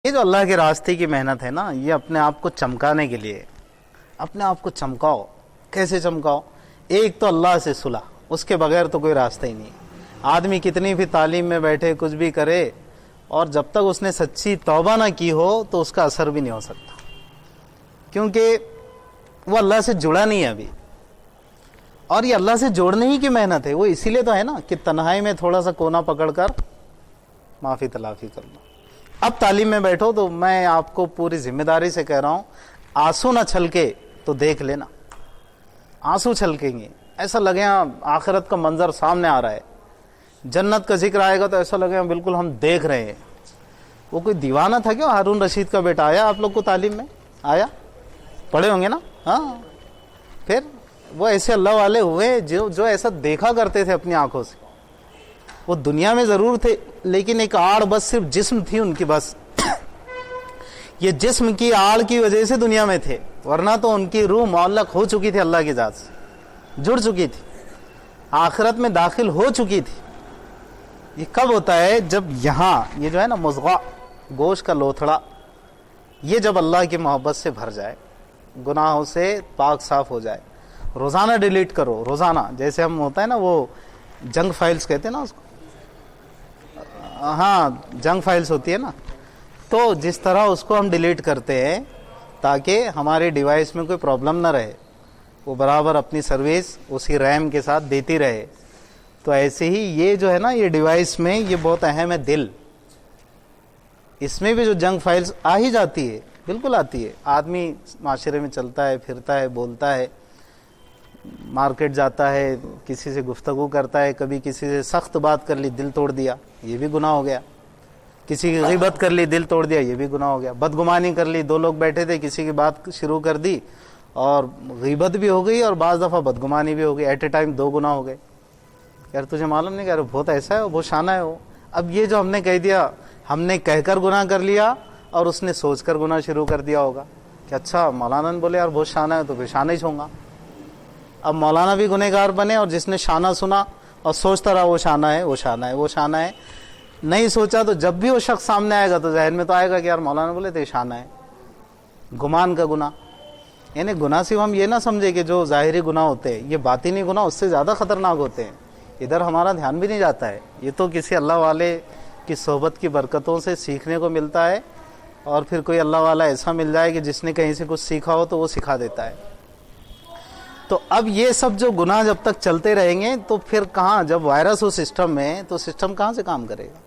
یہ جو اللہ کے راستے کی محنت ہے نا، یہ اپنے آپ کو چمکانے کے لیے، اپنے آپ کو چمکاؤ۔ کیسے چمکاؤ؟ ایک تو اللہ سے صلح، اس کے بغیر تو کوئی راستہ ہی نہیں۔ آدمی کتنی بھی تعلیم میں بیٹھے، کچھ بھی کرے، اور جب تک اس نے سچی توبہ نہ کی ہو تو اس کا اثر بھی نہیں ہو سکتا، کیونکہ وہ اللہ سے جڑا نہیں ہے ابھی۔ اور یہ اللہ سے جوڑنے ہی کی محنت ہے، وہ اسی لیے تو ہے نا کہ تنہائی میں تھوڑا سا کونا پکڑ کر معافی تلافی کر لو۔ اب تعلیم میں بیٹھو تو میں آپ کو پوری ذمہ داری سے کہہ رہا ہوں، آنسو نہ چھلکے تو دیکھ لینا۔ آنسو چھلکیں گے، ایسا لگے آخرت کا منظر سامنے آ رہا ہے، جنت کا ذکر آئے گا تو ایسا لگے بالکل ہم دیکھ رہے ہیں۔ وہ کوئی دیوانہ تھا کیا؟ ہارون رشید کا بیٹا آیا آپ لوگ کو تعلیم میں؟ آیا؟ پڑھے ہوں گے نا؟ ہاں، پھر وہ ایسے اللہ والے ہوئے جو ایسا دیکھا کرتے تھے اپنی آنکھوں سے۔ وہ دنیا میں ضرور تھے، لیکن ایک آڑ بس صرف جسم تھی ان کی، بس یہ جسم کی آڑ کی وجہ سے دنیا میں تھے، ورنہ تو ان کی روح معلق ہو چکی تھی، اللہ کی ذات سے جڑ چکی تھی، آخرت میں داخل ہو چکی تھی۔ یہ کب ہوتا ہے؟ جب یہاں یہ جو ہے نا مضغہ، گوشت کا لوتھڑا، یہ جب اللہ کی محبت سے بھر جائے، گناہوں سے پاک صاف ہو جائے۔ روزانہ ڈیلیٹ کرو، روزانہ، جیسے ہم ہوتا ہے نا وہ جنک فائلز کہتے ہیں نا اس کو، ہاں جنک فائلز ہوتی ہے نا، تو جس طرح اس کو ہم ڈیلیٹ کرتے ہیں تاکہ ہمارے ڈیوائس میں کوئی پرابلم نہ رہے، وہ برابر اپنی سروس اسی ریم کے ساتھ دیتی رہے، تو ایسے ہی یہ جو ہے نا یہ ڈیوائس میں یہ بہت اہم ہے دل۔ اس میں بھی جو جنک فائلز آ ہی جاتی ہے، بالکل آتی ہے۔ آدمی معاشرے میں چلتا ہے، پھرتا ہے، بولتا ہے، مارکیٹ جاتا ہے، کسی سے گفتگو کرتا ہے، کبھی کسی سے سخت بات کر لی، دل توڑ دیا، یہ بھی گناہ ہو گیا۔ کسی کی غیبت کر لی، دل توڑ دیا، یہ بھی گناہ ہو گیا۔ بدگمانی کر لی، دو لوگ بیٹھے تھے، کسی کی بات شروع کر دی اور غیبت بھی ہو گئی اور بعض دفعہ بدگمانی بھی ہو گئی، ایٹ اے ٹائم دو گناہ ہو گئے۔ یار تجھے معلوم نہیں کہ یار بہت ایسا ہے، بہت شانہ ہے وہ۔ اب یہ جو ہم نے کہہ دیا، ہم نے کہہ کر گناہ کر لیا اور اس نے سوچ کر گناہ شروع کر دیا ہوگا کہ اچھا مولانا نے بولے یار بہت شانہ ہے تو پھر شانہ ہی چھوں گا۔ اب مولانا بھی گنہگار بنے اور جس نے شانہ سنا اور سوچتا رہا وہ شانہ ہے، وہ شانہ ہے، وہ شانہ ہے، نہیں سوچا تو جب بھی وہ شخص سامنے آئے گا تو ذہن میں تو آئے گا کہ یار مولانا بولے تو یہ شانہ ہے۔ گمان کا گناہ، یعنی گناہ صرف ہم یہ نہ سمجھے کہ جو ظاہری گناہ ہوتے ہیں، یہ باطنی گناہ اس سے زیادہ خطرناک ہوتے ہیں، ادھر ہمارا دھیان بھی نہیں جاتا ہے۔ یہ تو کسی اللہ والے کی صحبت کی برکتوں سے سیکھنے کو ملتا ہے، اور پھر کوئی اللہ والا ایسا مل جائے کہ جس نے کہیں سے کچھ سیکھا ہو تو وہ سکھا دیتا ہے۔ تو اب یہ سب جو گناہ جب تک چلتے رہیں گے تو پھر کہاں، جب وائرس ہو سسٹم میں تو سسٹم کہاں سے کام کرے گا؟